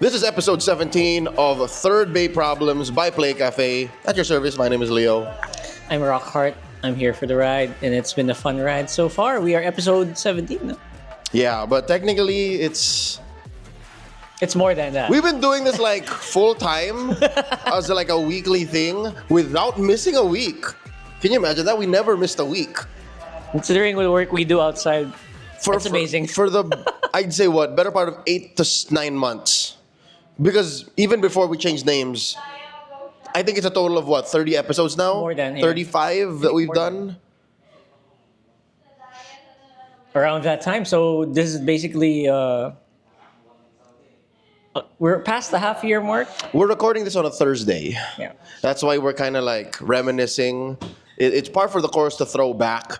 This is episode 17 of Third Bay Problems by Playcafe. At your service, my name is Leo. I'm Rockhart. I'm here for the ride, and it's been a fun ride so far. We are episode 17. No? Yeah, but technically it's It's more than that. we've been doing this like full time as like a weekly thing without missing a week. Can you imagine that? We never missed a week. Considering the work we do outside, it's amazing. For the I'd say what better part of 8 to 9 months, because even before we changed names, I think it's a total of what 30 episodes now. More than, yeah. 35 that we've More done. Around that time. So this is basically we're past the half-year mark. We're recording this on a Thursday. Yeah. That's why we're kind of like reminiscing. It's par for the course to throw back.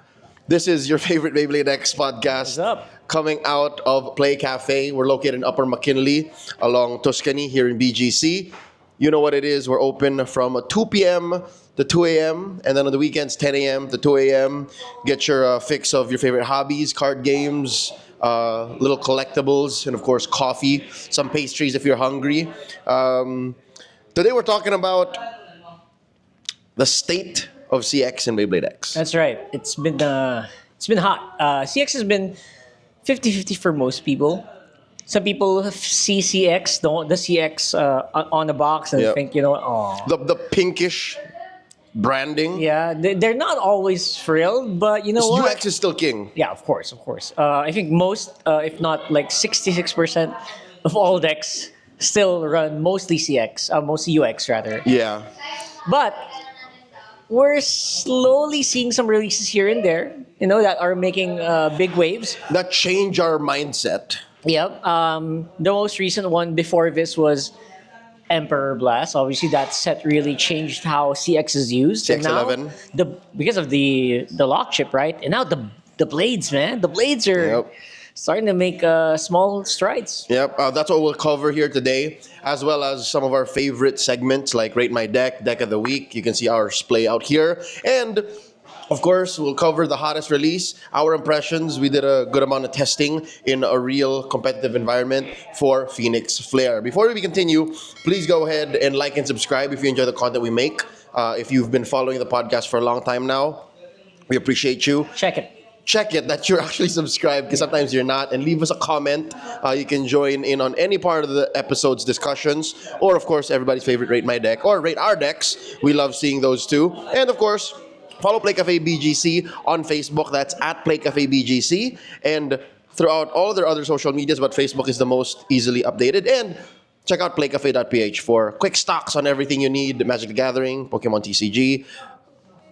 This is your favorite Beyblade X podcast. What's up? Coming out of Playcafe. We're located in Upper McKinley along Tuscany here in BGC. You know what it is. We're open from 2 p.m. to 2 a.m. And then on the weekends, 10 a.m. to 2 a.m. Get your fix of your favorite hobbies, card games, little collectibles, and of course, coffee, some pastries if you're hungry. Today we're talking about the state of CX and Beyblade X. That's right. It's been hot. CX has been 50-50 for most people. Some people see CX, the CX on the box, and Yep. think, oh. The pinkish branding. Yeah, they're not always thrilled, but you know what? UX is still king. Yeah, of course, of course. I think most, if not like 66% of all decks still run mostly CX, mostly UX rather. Yeah. But we're slowly seeing some releases here and there, that are making big waves. That change our mindset. Yep. The most recent one before this was Emperor Blast. Obviously, that set really changed how CX is used. And now, CX11. because of the lock chip, right? And now the blades, man. The blades are Yep. starting to make small strides. Yep, that's what we'll cover here today, as well as some of our favorite segments like Rate My Deck, Deck of the Week. You can see ours play out here. And, of course, we'll cover the hottest release, our impressions. We did a good amount of testing in a real competitive environment for Phoenix Flare. Before we continue, please go ahead and like and subscribe if you enjoy the content we make. If you've been following the podcast for a long time now, we appreciate you. Check it that you're actually subscribed, because sometimes you're not, and leave us a comment. You can join in on any part of the episode's discussions, or of course everybody's favorite Rate My Deck or Rate Our Decks. We love seeing those too. And of course, follow PlayCafeBGC on Facebook. That's at PlayCafeBGC, and throughout all of their other social medias, but Facebook is the most easily updated. And check out playcafe.ph for quick stocks on everything you need: Magic the Gathering, Pokemon TCG.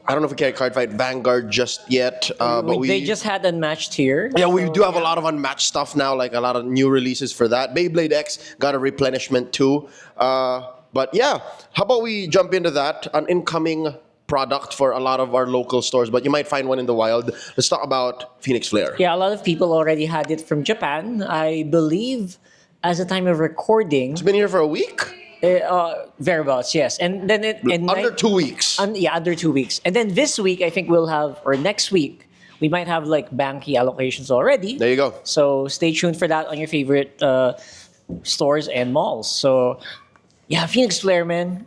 I don't know if we carry Card Fight Vanguard just yet, but They just had Unmatched here. yeah, we do have a lot of unmatched stuff now, like a lot of new releases for that. Beyblade X got a replenishment too. But yeah, how about we jump into that? An incoming product for a lot of our local stores, but you might find one in the wild. Let's talk about Phoenix Flare. Yeah, a lot of people already had it from Japan. I believe, as the time of recording, It's been here for a week? thereabouts, yes. And then Under 2 weeks. Under 2 weeks. And then this week, I think we'll have, or next week, we might have like Banky allocations already. There you go. So stay tuned for that on your favorite stores and malls. So yeah, Phoenix Flare, man.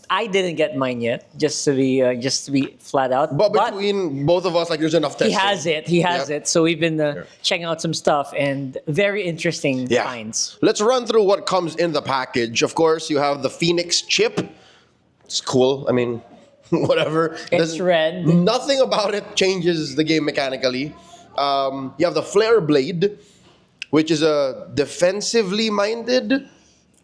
I didn't get mine yet, just to be flat out. But between both of us, like, there's enough testing. He has Yep. it. So we've been checking out some stuff, and very interesting finds. Let's run through what comes in the package. Of course, you have the Phoenix chip. It's cool. I mean, whatever. It's red. Nothing about it changes the game mechanically. You have the Flare Blade, which is a defensively minded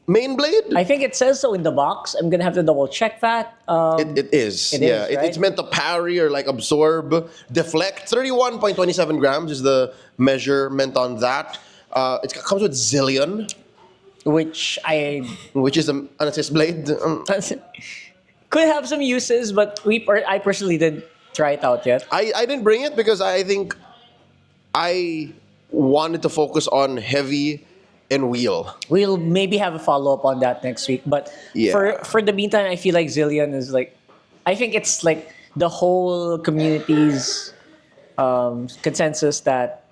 main blade. I think it says so in the box. I'm gonna have to double check that. It is. It Yeah, is, right? it's meant to parry or like absorb, deflect. 31.27 grams is the measurement on that. It comes with Zillion, which which is an assist blade. could have some uses, but I personally didn't try it out yet. I didn't bring it because I think I wanted to focus on heavy and wheel. We'll maybe have a follow-up on that next week. But Yeah. for the meantime, I feel like Zillion is like, I think it's like the whole community's consensus that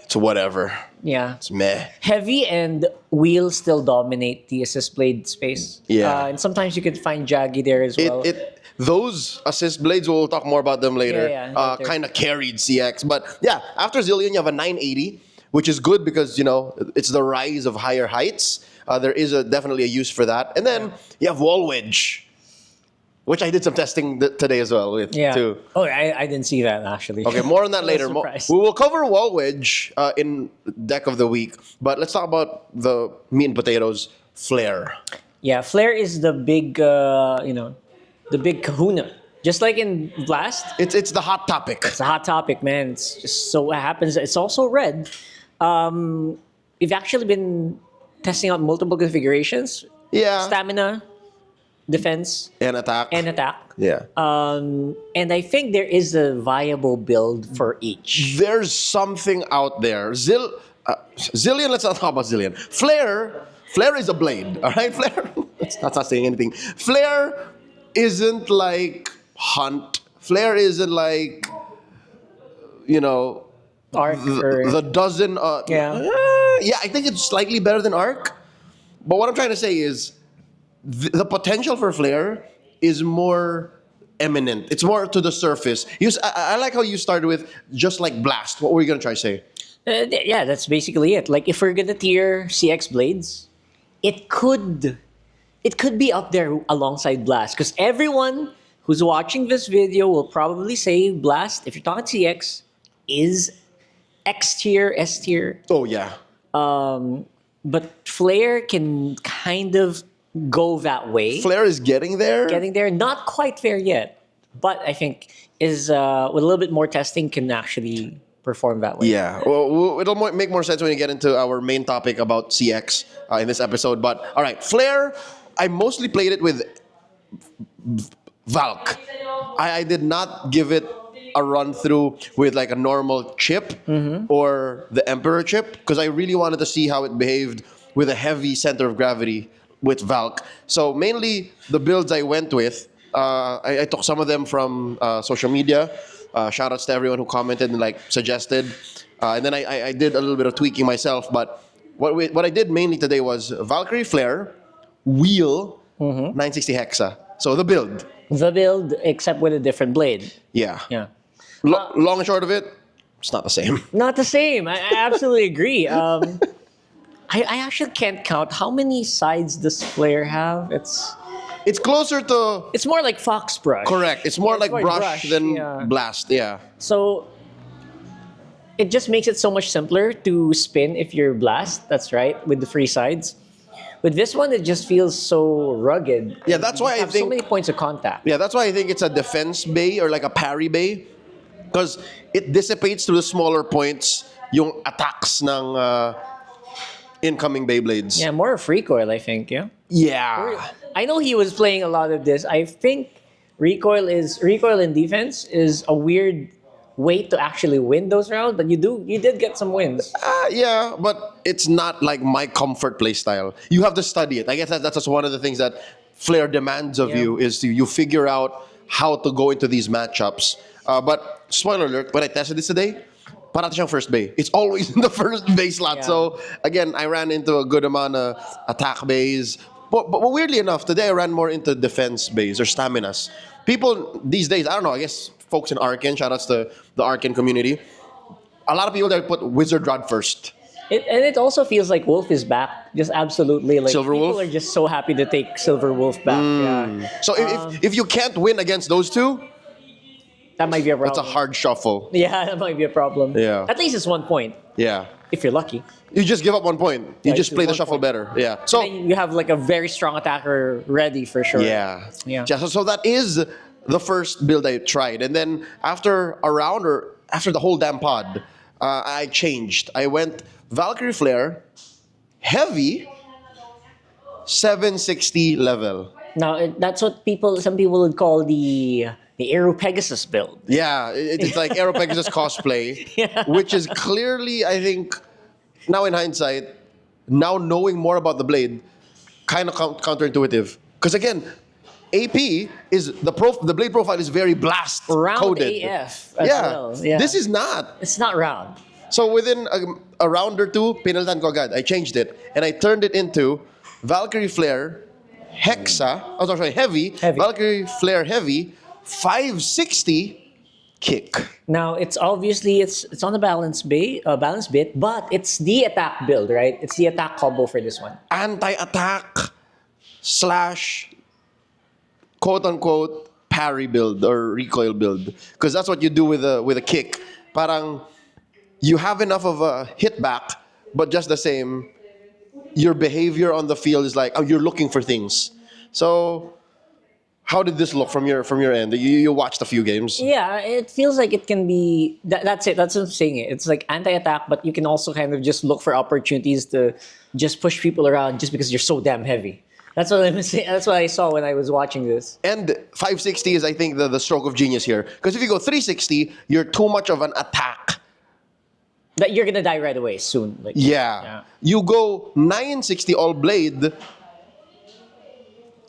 it's whatever. Yeah. It's meh. Heavy and wheel still dominate the assist blade space. Yeah. And sometimes you could find Jaggy there as well. Those assist blades, we'll talk more about them later. Yeah, Kind of carried CX, but yeah, after Zillion, you have a 980, which is good because it's the rise of higher heights. There is definitely a use for that, and then you have wall wedge, which I did some testing today as well with too. Oh, I didn't see that actually. Okay, more on that later. Surprised. We will cover wall wedge in deck of the week, but let's talk about the meat and potatoes, flare. Yeah, flare is the big, the big kahuna. Just like in Blast, It's the hot topic. it's a hot topic, man. It's just so it happens. It's also red. We've actually been testing out multiple configurations: Yeah. stamina, defense, And attack. and attack. Yeah. And I think there is a viable build for each. There's something out there. Zillion, let's not talk about Zillion. Flare is a blade, all right? Flare, that's not saying anything. Flare isn't like Hunt. Flare isn't like, Arc or the dozen. Yeah, I think it's slightly better than Arc. But what I'm trying to say is the potential for Flare is more eminent. It's more to the surface. I like how you started with just like Blast. What were you going to try to say? yeah, that's basically it. Like if we're gonna tier CX blades, it could be up there alongside Blast because everyone who's watching this video will probably say Blast, if you're talking CX, is X tier, S tier. Oh, yeah. But Flare can kind of go that way. Flare is getting there. Getting there, not quite there yet, but I think is with a little bit more testing can actually perform that way. Yeah, well, it'll make more sense when we get into our main topic about CX in this episode. But all right, Flare, I mostly played it with Valk. I did not give it a run through with like a normal chip or the Emperor chip because I really wanted to see how it behaved with a heavy center of gravity with Valk. So mainly the builds I went with, I took some of them from social media. Shout outs to everyone who commented and like suggested. And then I did a little bit of tweaking myself. But what I did mainly today was Valkyrie Flare, Wheel, 960 Hexa. So the build. The build, except with a different blade. Yeah. Yeah. Long and short of it, it's not the same. Not the same. I absolutely agree. I actually can't count how many sides does Flare have. It's closer to... It's more like Fox Brush. Correct. It's more like brush than Blast. Yeah. So it just makes it so much simpler to spin if you're Blast. That's right, with the free sides. With this one, it just feels so rugged. Yeah, that's why I have think... so many points of contact. Yeah, that's why I think it's a defense bay or like a parry bay. Because it dissipates to the smaller points yung attacks ng incoming Beyblades. Yeah, more of recoil, I think, yeah? Yeah. I know he was playing a lot of this. I think recoil in defense is a weird way to actually win those rounds, but you did get some wins. Yeah, but it's not like my comfort play style. You have to study it. I guess that's just one of the things that Flare demands of you is you figure out how to go into these matchups. But spoiler alert, when I tested this today, parati siyang first bay. It's always in the first bay slot. Yeah. So again, I ran into a good amount of attack bays. But weirdly enough, today I ran more into defense bays or staminas. People these days, I don't know, I guess folks in Arken, shoutouts to the Arken community, a lot of people there put Wizard Rod first. And it also feels like Wolf is back. Just absolutely. Like Silver people Wolf? are just so happy to take Silver Wolf back. Yeah. So if you can't win against those two, That might be a problem. that's a hard shuffle. Yeah, that might be a problem. Yeah. At least it's 1 point, Yeah. if you're lucky. You just give up 1 point. You Yeah, just you play the do 1 shuffle point. better. Yeah. So Then you have like a very strong attacker ready for sure. Yeah. Yeah. So that is the first build I tried. And then after a round or after the whole damn pod, I changed. I went Valkyrie Flare, heavy, 760 level. Now that's what some people would call the Aero Pegasus build. Yeah, it's like Aero Pegasus cosplay, which is clearly, I think, now in hindsight, now knowing more about the blade, kind of counterintuitive. Because again, AP is the blade profile is very blast Round coded. AF as well. Yeah. This is not. It's not round. So within a round or two, pinaltan ko agad. I changed it and I turned it into Valkyrie Flare Hexa. Oh, sorry, heavy. Heavy. Valkyrie Flare Heavy 560 kick. Now it's obviously it's on a balance bit, but it's the attack build, right? It's the attack combo for this one. Anti-attack slash quote unquote parry build or recoil build, because that's what you do with a kick. Parang you have enough of a hit back, but just the same, your behavior on the field is like, oh, you're looking for things. So how did this look from your end? You watched a few games. Yeah, it feels like it can be. That's it. That's what I'm saying. It's like anti-attack, but you can also kind of just look for opportunities to just push people around just because you're so damn heavy. That's what I'm saying. That's what I saw when I was watching this. And 560 is, I think, the stroke of genius here. Because if you go 360, you're too much of an attack. That you're gonna die right away soon. Like, Yeah. You go 960 all blade,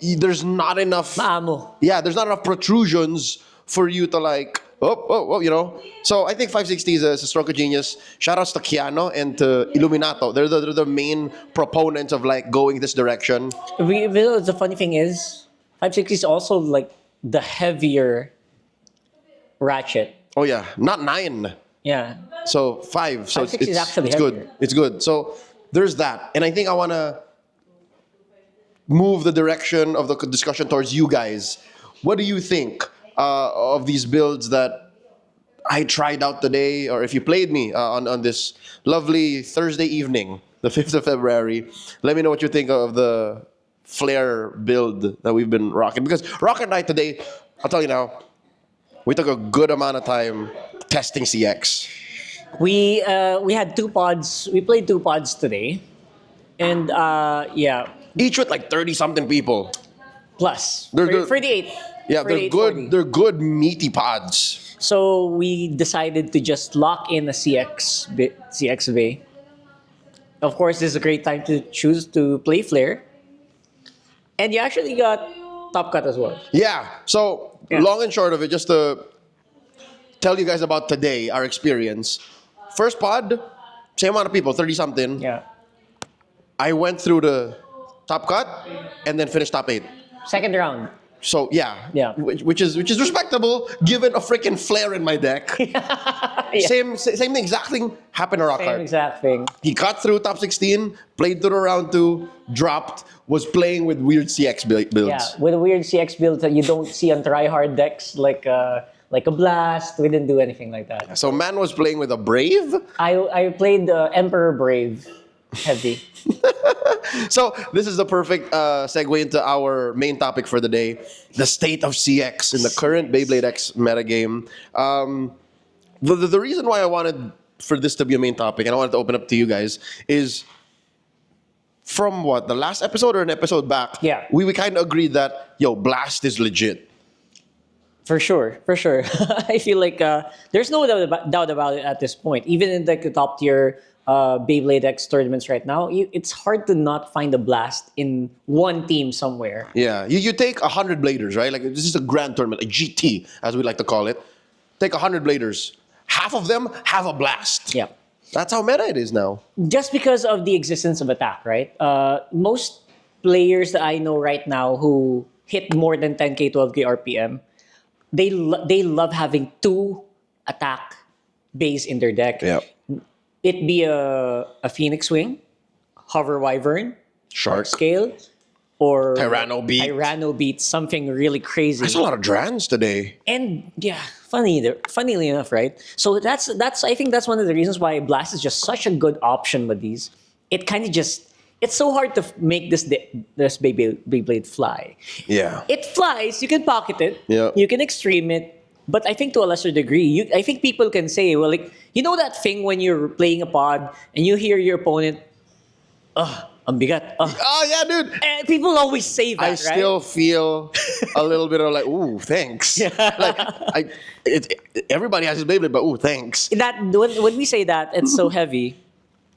there's not enough. Maamo. Yeah, there's not enough protrusions for you to like, you know. So I think 560 is a stroke of genius. Shoutouts to Keanu and to Illuminato. They're the main proponents of like going this direction. The funny thing is, 560 is also like the heavier ratchet. Oh yeah, not 9. Yeah. So 5. So 560 is actually it's good. heavier. It's good. So there's that. And I think I want to move the direction of the discussion towards you guys. What do you think of these builds that I tried out today, or if you played me on this lovely Thursday evening, the 5th of February? Let me know what you think of the flare build that we've been rocking. Because Rock and I today, I'll tell you now, we took a good amount of time testing CX. We had 2 pods. We played 2 pods today, and yeah, Each with like 30-something people. plus They're- for the 8. Yeah, for they're the 840. good. They're good meaty pods. So we decided to just lock in a CX bay. Of course, this is a great time to choose to play flare, and you actually got top cut as well. Yeah. So Yeah. long and short of it, just to tell you guys about today, our experience. First pod, same amount of people, 30-something. Yeah. I went through the top cut and then finished top 8. Second round. So yeah, Yeah. which is respectable given a freaking flare in my deck. Yeah. Same thing, exact thing happened to Same Rockhart. exact thing. He got through top 16, played through round 2, dropped, was playing with weird CX builds. Yeah, with a weird CX build that you don't see on tryhard decks, like a blast. We didn't do anything like that. So man was playing with a Brave. I played Emperor Brave heavy. So this is the perfect segue into our main topic for the day: the state of CX in the current Beyblade X metagame. The reason why I wanted for this to be a main topic, and I wanted to open up to you guys, is from what, the last episode or an episode back? Yeah. we kind of agreed that Blast is legit. For sure. I feel like there's no doubt about it at this point. Even in like the top tier Beyblade X tournaments right now, it's hard to not find a blast in one team somewhere. Yeah, you take 100 bladers, right? Like this is a grand tournament, a GT as we like to call it. Take 100 bladers. Half of them have a blast. Yeah. That's how meta it is now. Just because of the existence of attack, right? Most players that I know right now who hit more than 10k, 12k RPM, they love having 2 attack base in their deck. Yeah. It be a Phoenix Wing, Hover Wyvern, Shark. Scale, or Tyranno Beat. Tyranno Beat, something really crazy. There's a lot of Drans today. And yeah, funnily enough, right? So that's I think that's one of the reasons why Blast is just such a good option with these. It kind of just, it's so hard to make this Beyblade fly. Yeah. It flies, you can pocket it, Yeah. you can extreme it, but I think to a lesser degree, I think people can say, well, like, you know that thing when you're playing a pod and you hear your opponent, ang bigat. Oh yeah, dude. And people always say that, I right? still feel a little bit of like, ooh, thanks. Like, everybody has his Beyblade, but ooh, thanks. That when we say that, it's so heavy.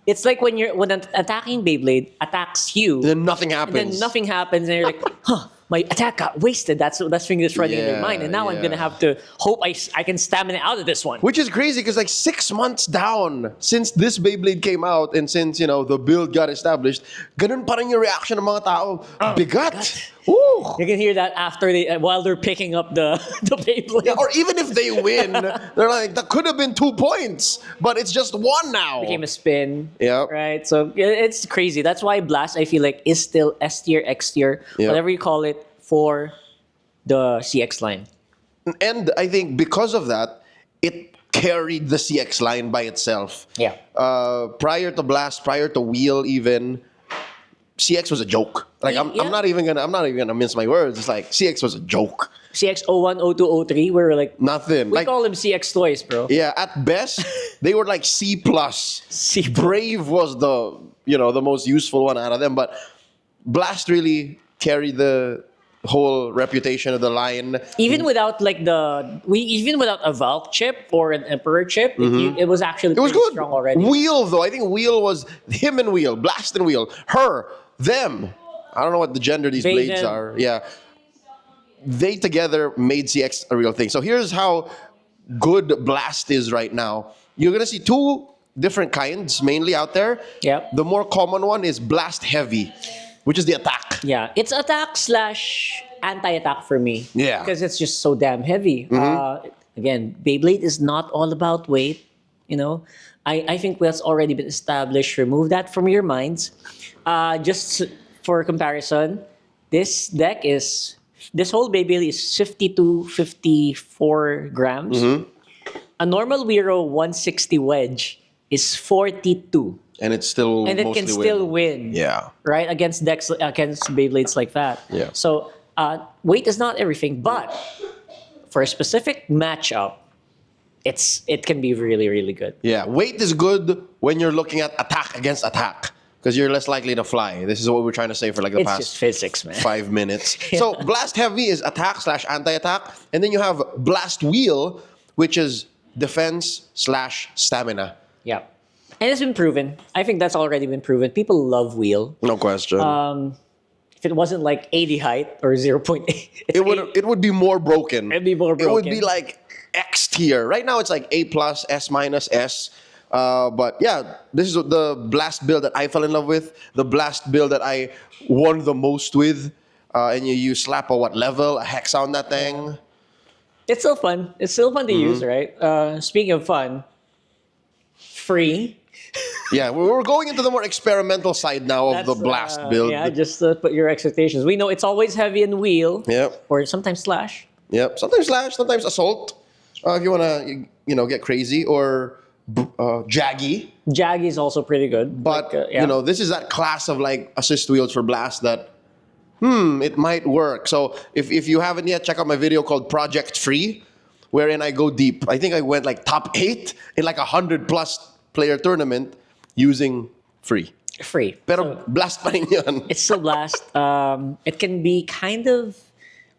It's like when an attacking Beyblade attacks you, Then nothing and happens. then nothing happens, and you're like, huh, my attack got wasted. That's thing that's running in their mind, and now I'm gonna have to hope I can stamina out of this one. Which is crazy because like 6 months down since this Beyblade came out and since the build got established, ganun pa rin yung reaction ng mga tao. Bigat. Ooh. You can hear that after while they're picking up the Beyblade. Yeah, or even if they win, they're like, that could have been 2 points, but it's just 1 now. Became a spin. Yeah. Right. So it's crazy. That's why Blast, I feel like, is still S tier, X tier, whatever you call it, for the CX line. And I think because of that, it carried the CX line by itself. Yeah. Prior to Blast, prior to Wheel, even CX was a joke. Like I'm not even gonna mince my words. It's like CX was a joke. CX 01, 02, 03, we were like Nothing. We like, call them CX toys, bro. Yeah, at best they were like C plus. C+. Brave was the the most useful one out of them, but Blast really carried the whole reputation of the line. Even without even without a Valk chip or an Emperor chip, it was actually It was good. strong already. Wheel though, I think Wheel was him and Wheel, Blast and Wheel, her, them. I don't know what the gender these They, blades them. are. Yeah, they together made CX a real thing. So here's how good Blast is right now. You're gonna see 2 different kinds mainly out there. Yep. The more common one is Blast Heavy, which is the attack. Yeah, it's attack / anti-attack for me. Yeah. Because it's just so damn heavy. Again, Beyblade is not all about weight. I think that's already been established. Remove that from your minds. Just for comparison, this whole Beyblade is 52, 54 grams. A normal Wiro 160 wedge is 42. And it's still And it can still win. Yeah. Right? Against Beyblades like that. Yeah. So weight is not everything, but for a specific matchup, it can be really, really good. Yeah. Weight is good when you're looking at attack against attack, because you're less likely to fly. This is what we're trying to say for like the It's past just physics, man. 5 minutes. So Blast Heavy is attack / anti-attack, and then you have Blast Wheel, which is defense / stamina. Yeah. And it's been proven. I think that's already been proven. People love Wheel. No question. If it wasn't like 80 height or 0.8, it would be more broken. It'd be more It would broken. be like X tier. Right now it's like A plus, S minus, S. But yeah, this is the Blast build that I fell in love with. The Blast build that I won the most with. And you slap a level, a hex on that thing. It's still fun. It's still fun to use, right? Speaking of fun, free. Yeah, we're going into the more experimental side now of the Blast build. Yeah, just put your expectations. We know it's always heavy in Wheel. Yep. Or sometimes Slash. Yep. Sometimes Slash, sometimes Assault. If you want to, get crazy, or Jaggy. Jaggy is also pretty good. But, yeah. this is that class of like assist wheels for Blast that, it might work. So if you haven't yet, check out my video called Project Free, wherein I go deep. I think I went like top 8 in like 100+ player tournament using free. Free. Pero Blast pa rin yun. It's still Blast. It can be kind of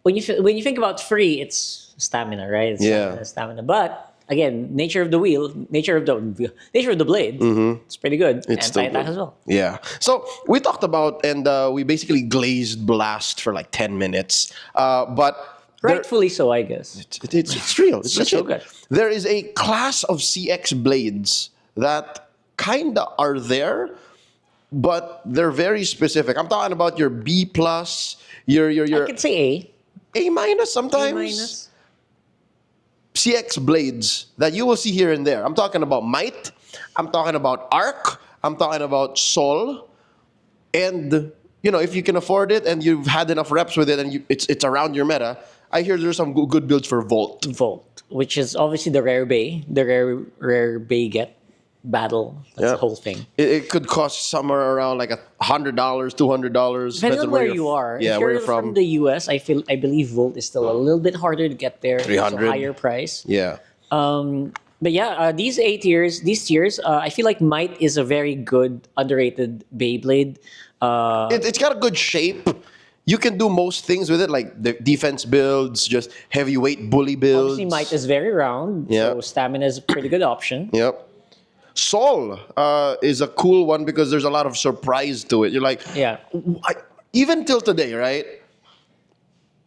when you think about free, it's stamina, right? It's stamina. But again, nature of the wheel, nature of the blade. It's pretty good. It's still Anti-attack good. as well. Yeah. So we talked about and we basically glazed Blast for like 10 minutes. But Rightfully so, I guess. it's real. It's so legit. good. There is a class of CX blades that kinda are there, but they're very specific. I'm talking about your B plus, your I could say A minus A. sometimes. A minus. CX blades that you will see here and there. I'm talking about Might. I'm talking about Arc. I'm talking about Sol. And if you can afford it and you've had enough reps with it and it's around your meta, I hear there's some good builds for Volt. Volt, which is obviously the rare Bay get battle. That's the whole thing. It could cost somewhere around like $100, $200. Depending on where you are. Yeah, if where you're you're from. the US, I believe Volt is still a little bit harder to get there. 300. It's a higher price. Yeah. But yeah, these tiers, I feel like Might is a very good underrated Beyblade. It's got a good shape. You can do most things with it, like the defense builds, just heavyweight bully builds. Obviously, Might is very round, Yeah. so stamina is a pretty good option. Yep. Sol is a cool one because there's a lot of surprise to it. You're like, Yeah. even till today, right?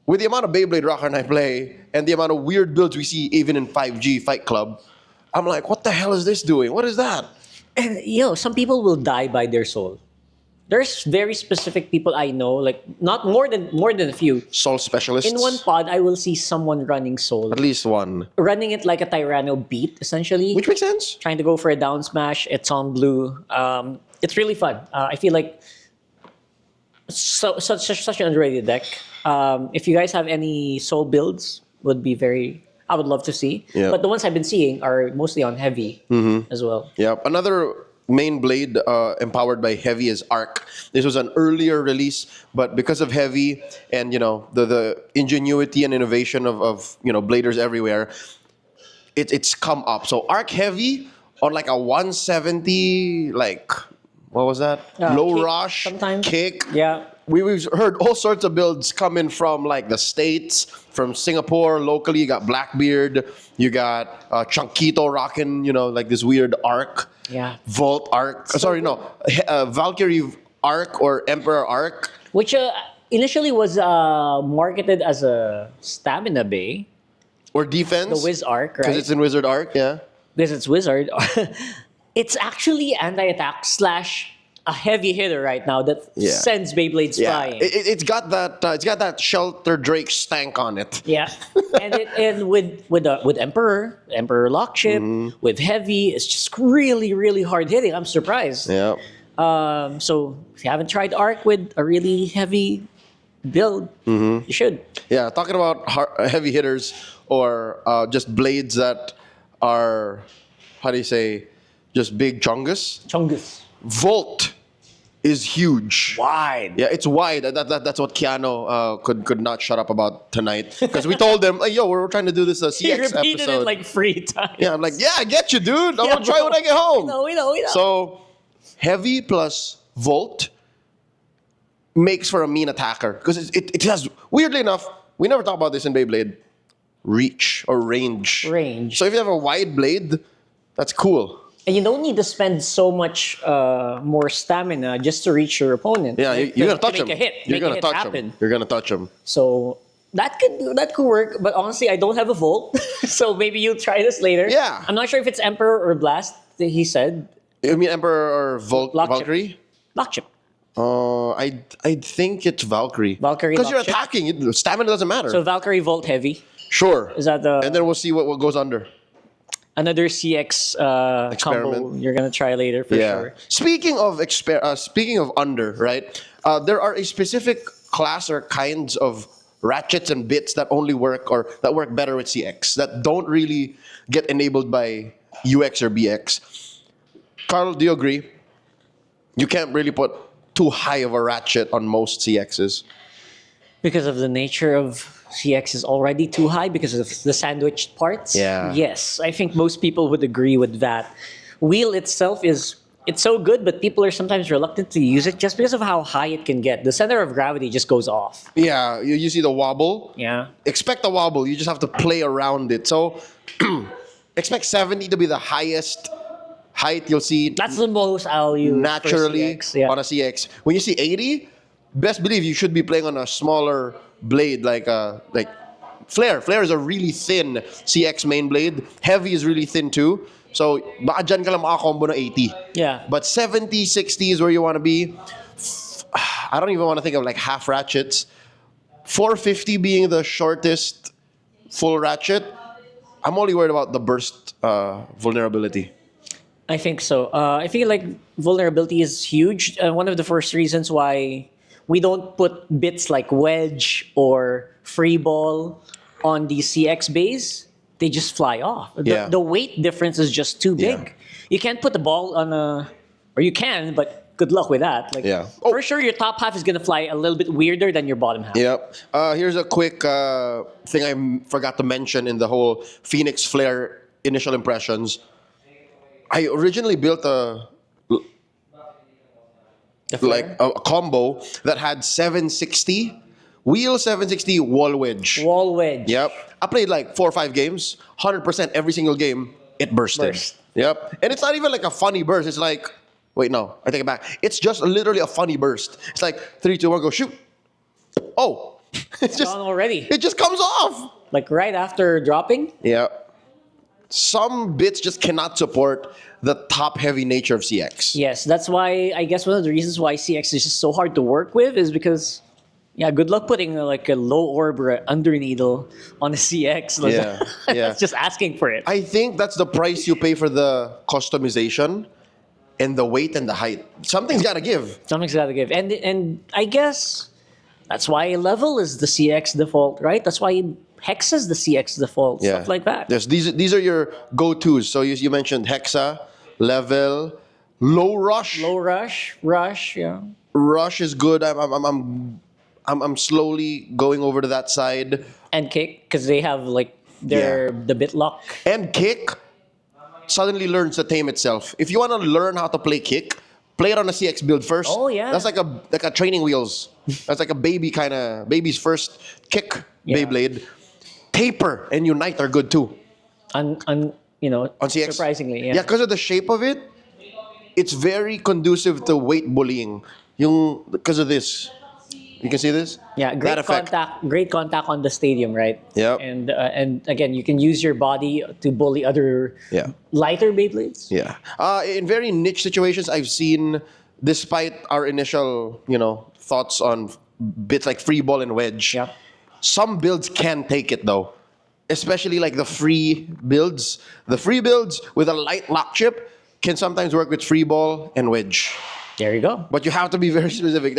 with the amount of Beyblade Rockhart I play and the amount of weird builds we see even in 5G Fight Club, I'm like, what the hell is this doing? What is that? And some people will die by their soul. There's very specific people I know, like not more than a few. Soul specialists. In one pod, I will see someone running soul, At least one. running it like a Tyranno beat, essentially. Which makes sense. Trying to go for a down smash. It's on blue. It's really fun. I feel like such an underrated deck. If you guys have any soul builds, I would love to see. Yeah. But the ones I've been seeing are mostly on heavy as well. Yep. Another main blade empowered by Heavy is Arc. This was an earlier release, but because of Heavy and the ingenuity and innovation of bladers everywhere, it's come up. So Arc Heavy on like a 170, like what was that? Low kick rush, sometimes. kick. Yeah. We've heard all sorts of builds coming from like the States, from Singapore. Locally, you got Blackbeard, you got Chunkito rocking, like this weird arc. Yeah. Volt arc. Valkyrie arc or Emperor arc. Which initially was marketed as a stamina bay. Or defense. The Wiz arc, right? Because it's in Wizard arc, yeah. Because it's Wizard. It's actually anti-attack / a heavy hitter right now that sends Beyblades flying. It's got that Shelter Drake stank on it. Yeah, and with Emperor Lock Chip, with Heavy, it's just really really hard hitting. I'm surprised. Yeah. So if you haven't tried Arc with a really heavy build, you should. Yeah, talking about heavy hitters or just blades that are, how do you say, just big chungus. Chungus. Volt is huge. Wide. Yeah, it's wide. That's what Keanu could not shut up about tonight. Because we told him, like, yo, we're trying to do this He CX repeated episode. it like 3 times. Yeah, I'm like, yeah, I get you, dude. I'm gonna try when I get home. We know. So, Heavy plus Volt makes for a mean attacker. Because it has, weirdly enough, we never talk about this in Beyblade, reach or range. Range. So if you have a wide blade, that's cool. And you don't need to spend so much more stamina just to reach your opponent. Yeah, you're gonna touch him. Make a hit. You're Make a gonna hit touch happen. him. You're gonna touch him. So that could work. But honestly, I don't have a Volt, so maybe you'll try this later. Yeah. I'm not sure if it's Emperor or Blast. He said You mean Emperor or Lock chip. Valkyrie? Lock Chip. I think it's Valkyrie. Valkyrie Because you're lock chip? attacking. Stamina doesn't matter. So Valkyrie Volt Heavy. sure. Is that the And then we'll see what goes under. another CX combo Experiment. you're gonna try later for sure? Speaking of under, right? There are a specific class or kinds of ratchets and bits that only work or that work better with CX that don't really get enabled by UX or BX. Carl, do you agree? You can't really put too high of a ratchet on most CXs. Because of the nature of CX is already too high because of the sandwiched parts. Yeah. Yes, I think most people would agree with that. Wheel itself it's so good, but people are sometimes reluctant to use it just because of how high it can get. The center of gravity just goes off. Yeah, you see the wobble. Yeah. Expect the wobble. You just have to play around it. So expect 70 to be the highest height you'll see That's the most I'll use for naturally CX, yeah. on a CX. When you see 80, best believe you should be playing on a smaller blade like Flare. Flare is a really thin CX main blade. Heavy is really thin too. So baka dyan ka lang makakombo na 80. Yeah. But 70, 60 is where you want to be. I don't even want to think of like half ratchets. 450 being the shortest full ratchet. I'm only worried about the burst vulnerability. I think so. I feel like vulnerability is huge. One of the first reasons why we don't put bits like wedge or free ball on the CX base, they just fly off. Yeah. The weight difference is just too big. Yeah. You can't put the ball on or you can, but good luck with that. Like, Yeah. For sure, your top half is going to fly a little bit weirder than your bottom half. Yep. Here's a quick thing I forgot to mention in the whole Phoenix Flare initial impressions. I originally built The flare? a combo that had 760 wheel, 760 wall wedge. Wall wedge. Yep. I played like 4 or 5 games. 100% every single game, it bursted. Burst. Yep. And it's not even like a funny burst. It's like, wait, no, I take it back. It's just literally a funny burst. It's like 3, 2, 1, go shoot. Oh, It's gone already. It just comes off. Like right after dropping. Yeah. Some bits just cannot support the top-heavy nature of CX. Yes, that's why I guess one of the reasons why CX is just so hard to work with is because, yeah, good luck putting like a low orb or under needle on a CX. Like, Yeah, yeah. that's just asking for it. I think that's the price you pay for the customization and the weight and the height. Something's got to give. Something's got to give, and I guess that's why level is the CX default, right? That's why Hex is the CX default, stuff like that. Yes, these are your go-tos. So you mentioned Hexa, level, low rush. Low rush, yeah. Rush is good. I'm slowly going over to that side. And kick, because they have like the bit lock. And kick suddenly learns to tame itself. If you want to learn how to play kick, play it on a CX build first. Oh yeah. That's like a training wheels. That's like a baby's first kick Beyblade. Taper and Unite are good too. On CX, surprisingly, yeah. Yeah, because of the shape of it, it's very conducive to weight bullying. Because of this. You can see this? Yeah, great contact on the stadium, right? Yeah. And again, you can use your body to bully other lighter Beyblades. Yeah. In very niche situations, I've seen, despite our initial, thoughts on bits like free ball and wedge, some builds can take it though. Especially like the free builds. The free builds with a light lock chip can sometimes work with free ball and wedge. There you go. But you have to be very specific.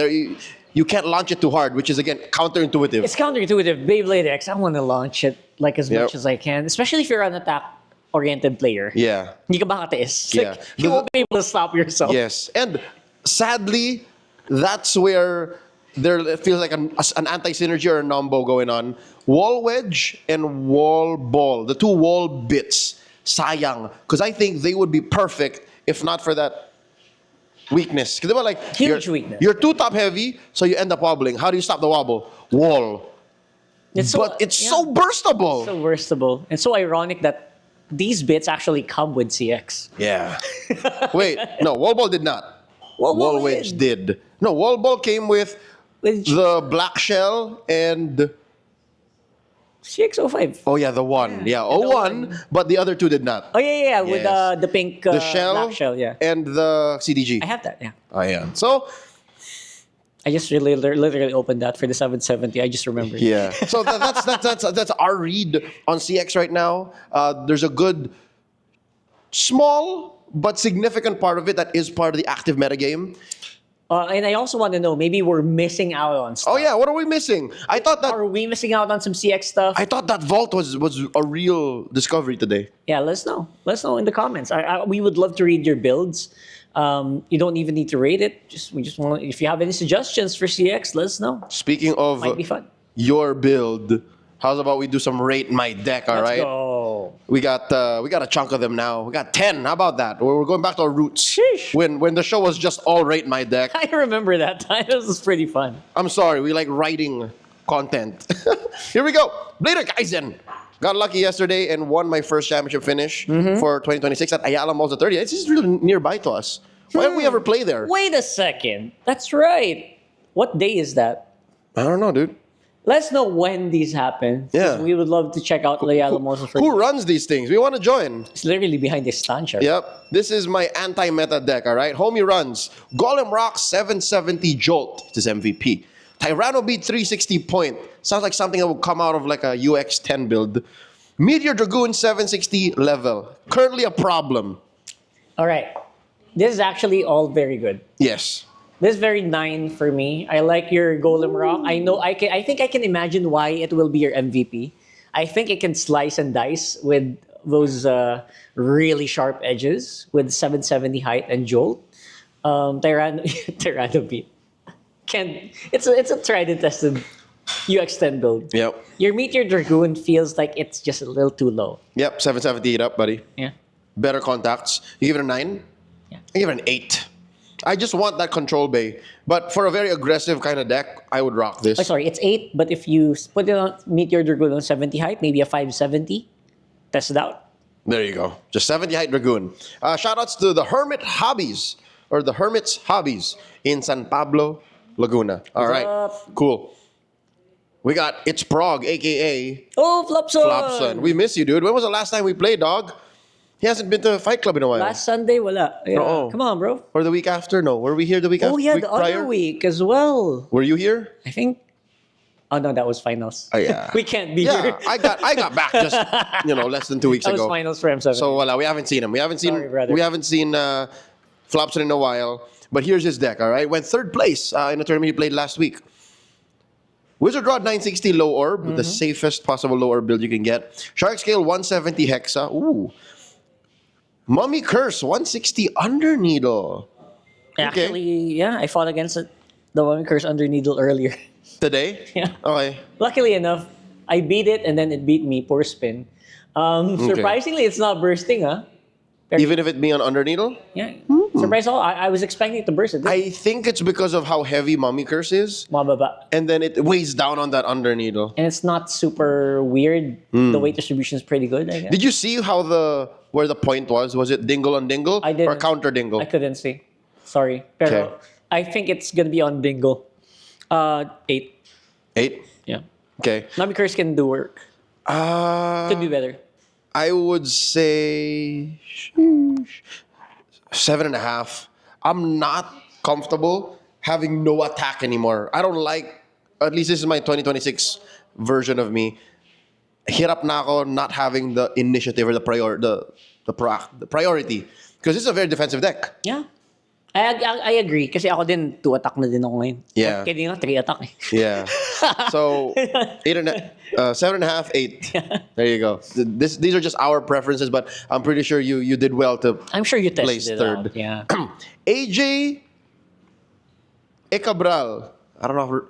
You can't launch it too hard, which is again counterintuitive. It's counterintuitive. Beyblade X, I want to launch it like as much as I can, especially if you're an attack-oriented player. Yeah. Hindi ka makatiis. Yeah. Like, you won't be able to stop yourself. Yes. And sadly, that's where there feels like an anti-synergy or a numbo going on. Wall wedge and wall ball, the two wall bits, sayang. Because I think they would be perfect if not for that weakness. Because like huge weakness. You're too top heavy, so you end up wobbling. How do you stop the wobble? Wall. It's so burstable. So burstable. And so ironic that these bits actually come with CX. Yeah. Wait, no, wall ball did not. Wall wedge did. No, wall ball came with the black shell and CX05. Oh yeah, the one. Yeah, 01, but the other two did not. Oh yeah, with the pink the shell, black shell, yeah. And the CDG. I have that, yeah. Oh yeah. So I just really literally opened that for the 770. I just remembered. Yeah. So that's our read on CX right now. There's a good small but significant part of it that is part of the active metagame. And I also want to know, maybe we're missing out on stuff. Oh yeah, what are we missing? I thought that. Are we missing out on some CX stuff? I thought that vault was a real discovery today. Yeah, let us know. Let us know in the comments. We would love to read your builds. You don't even need to rate it. We just want. If you have any suggestions for CX, let us know. Speaking of Might be fun. Your build, how's about we do some rate my deck? All right. Let's go. We got a chunk of them now. We got 10. How about that? We're going back to our roots. Sheesh. When the show was just all rate my deck. I remember that time. This was pretty fun. I'm sorry. We like writing content. Here we go. BeybladeX Kaizen. Got lucky yesterday and won my first championship finish for 2026 at Ayala Malls at 30. It's just really nearby to us. Why don't we ever play there? Wait a second. That's right. What day is that? I don't know, dude. Let us know when these happen. Yeah. We would love to check out Ayala Malls. Who runs these things? We want to join. It's literally behind this stand chart. Yep. This is my anti-meta deck, all right? Homie runs. Golem Rock 770 Jolt. This is MVP. Tyranno Beat 360 Point. Sounds like something that would come out of like a UX 10 build. Meteor Dragoon 760 Level. Currently a problem. All right. This is actually all very good. Yes. This is very 9 for me. I like your Golem Rock. I think I can imagine why it will be your MVP. I think it can slice and dice with those really sharp edges with 770 height and jolt. Tyranno Beat. It's a tried and tested UX10 build. Yep. Your Meteor Dragoon feels like it's just a little too low. Yep, 770 it up, buddy. Yeah. Better contacts. You give it a 9? Yeah. I give it an 8. I just want that control bay. But for a very aggressive kind of deck, I would rock this. Oh, sorry, it's 8, but if you put it on Meteor Dragoon on 70 height, maybe a 570, test it out. There you go. Just 70 height Dragoon. Shoutouts to the Hermit Hobbies, or the Hermit's Hobbies in San Pablo, Laguna. All right, cool. We got It's Prog, aka Oh, Flopson! Flopson. We miss you, dude. When was the last time we played, dog? He hasn't been to a fight club in a while. Last Sunday, wala. Yeah. Oo. Come on, bro. Or the week after? No. Were we here the week after? Oh, yeah, week the prior? other week as well. Were you here? I think. Oh, no, that was finals. Oh, yeah. We can't be Yeah, here. I got back just less than 2 weeks That was ago. finals for M7. So we haven't seen him. We haven't seen Sorry, brother. Flopson in a while. But here's his deck. All right, went third place in the tournament he played last week. Wizard Rod 960 low orb, the safest possible low orb build you can get. Shark Scale 170 Hexa. Ooh. Mummy Curse 160 Under Needle. Actually, yeah, I fought against it, the Mummy Curse Under Needle earlier. Today? Yeah. Okay. Luckily enough, I beat it and then it beat me. Poor spin. Surprisingly, it's not bursting, huh? Even if it be on Under Needle? Yeah. Surprisingly, I was expecting it to burst. I think it's because of how heavy Mummy Curse is. Mababa. And then it weighs down on that Under Needle. And it's not super weird. The weight distribution is pretty good, I guess. Did you see how where the point was? Was it dingle on dingle I didn't. or counter dingle? I couldn't see. Sorry. Pero Okay. I think it's gonna be on Dingle. 8. 8? Yeah. Okay. Mummy Curse can do work. Could be better. I would say 7.5. I'm not comfortable having no attack anymore. I don't like, at least this is my 2026 version of me. Hirap na ako not having the initiative or the priority. Because it's a very defensive deck. Yeah. I agree. Kasi ako din, 2 attack na din ako ngayon. Yeah. Kaya di nga, 3 attack eh. Yeah. So 7.5, 8. There you go. These are just our preferences, but I'm pretty sure you did well to I'm sure you place tested it third. out. Yeah. AJ Ecabral. I don't know if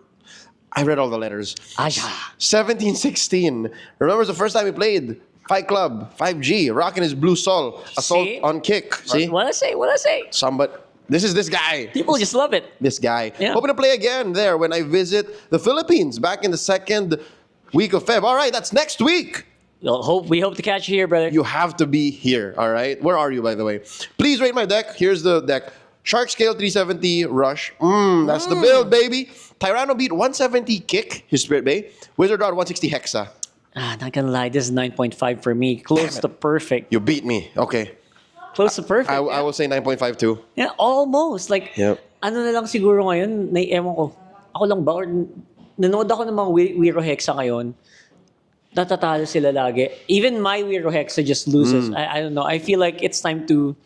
I read all the letters. 1716. Remembers the first time we played Fight Club, 5G, rocking his blue soul, assault See? on kick. See? What I say? Somebody. This is this guy. People just love it. This guy. Yeah. Hoping to play again there when I visit the Philippines back in the second week of Feb. All right, that's next week. We hope to catch you here, brother. You have to be here, all right? Where are you, by the way? Please rate my deck. Here's the deck. Shark Scale 370 Rush. That's the build, baby. Tyranno Beat 170 Kick, his Spirit Bay. Wizard Rod 160 Hexa. Not gonna lie, this is 9.5 for me. Close to perfect. You beat me. Okay. Close to perfect. I will say 9.5 too. Yeah, almost. Like, Yep. ano na lang siguro ngayon, ewan ko, ako lang ba, or nanood ako ng mga Wiro Hexa ngayon, natatalo sila lagi. Even my Wiro Hexa just loses. I don't know. I feel like it's time to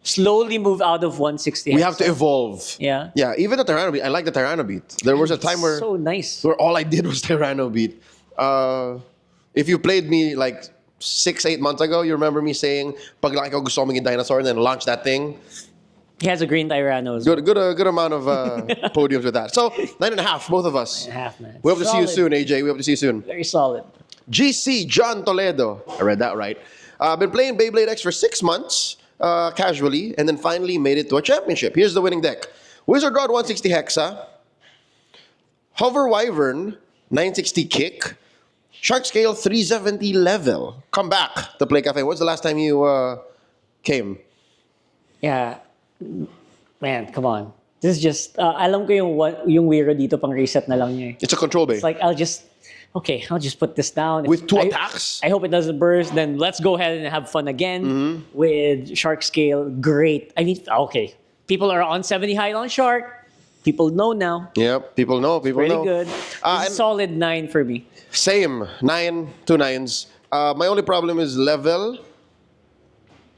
slowly move out of 160 We Hexa. have to evolve. Yeah. Yeah, even the Tyranno Beat. I like the Tyranno Beat. There was a time where So nice. all I did was Tyranno Beat. If you played me like 6-8 months ago, you remember me saying, pag laki ko gusto ko maging dinosaur and then launch that thing. He has a green Tyranno as Good amount of podiums with that. So 9.5, both of us. half, man. We hope to see you Solid. soon, AJ. We hope to see you soon. Very solid. GC John Toledo. I read that right. Been playing Beyblade X for 6 months, casually, and then finally made it to a championship. Here's the winning deck. Wizard Rod 160 Hexa. Hover Wyvern 960 Kick. Shark Scale 370 Level. Come back to Playcafe. When's the last time you came? Yeah. Man, come on. This is just, alam ko yung Wiro dito pang reset na lang niya eh. It's a control bay. It's like, I'll just put this down. With 2 attacks? I hope it doesn't burst. Then let's go ahead and have fun again with Shark Scale. Great. I mean, okay. People are on 70 high on Shark. People know now. Yep, people know. People Pretty know. good. It's a solid 9 for me. Same. 9, 2 9s. My only problem is level.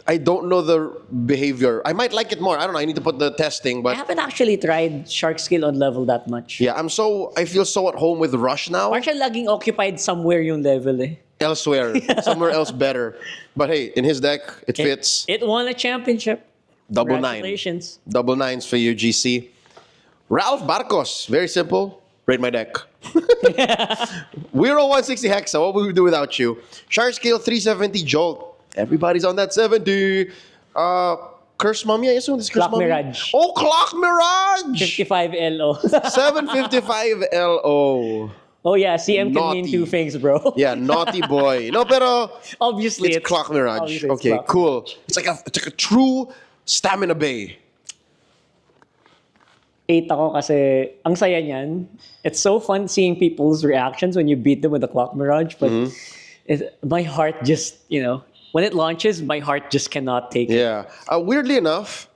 I don't know the behavior. I might like it more. I don't know. I need to put the testing, I but haven't actually tried Shark Scale on level that much. yeah, I feel so at home with Rush now. Parang siya laging occupied somewhere yung level eh. Elsewhere, somewhere else better. But hey, in his deck, it fits. It won a championship. Double 9. Congratulations. Double 9s for you, GC. Ralph Barcos. Very simple. Rate my deck. Wiro 160 Hexa. What would we do without you? Shark Scale 370 Jolt. Everybody's on that 70. Curse Mummy. I assume this is Curse Clock Mummy. Mirage. Oh, Clock Mirage. 55 LO. 755 LO. Oh yeah, CM can mean Naughty. 2 things, bro. Yeah, naughty boy. No, pero Obviously, it's Clock Mirage. obviously it's Okay, Clock. cool. It's like a true stamina bay. 8 ako kasi ang saya niyan. It's so fun seeing people's reactions when you beat them with the Clock Mirage, but my heart just, when it launches, my heart just cannot take it. Yeah. Weirdly enough,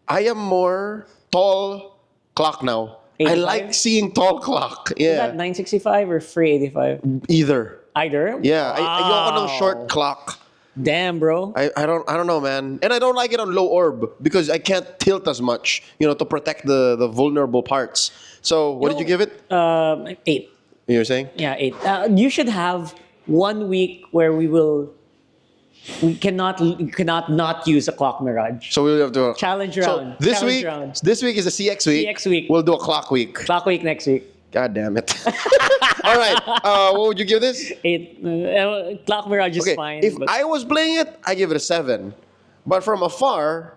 I am more tall clock now. 85? I like seeing tall clock. Is Yeah. that 965 or 385? Either. Either? Yeah. Ayoko ng Wow. short clock. Damn, bro. I don't know, man. And I don't like it on low orb because I can't tilt as much, to protect the vulnerable parts. So what did you give it? 8. You were saying? Yeah, 8. You should have 1 week where we cannot not use a Clock Mirage. So we'll have to Challenge So round. this Challenge week, round. this week is a CX week. CX week. We'll do a clock week. Clock week next week. God damn it. All right. What would you give this? 8. Clock Mirage is Okay. fine. If but I was playing it, I give it a 7. But from afar,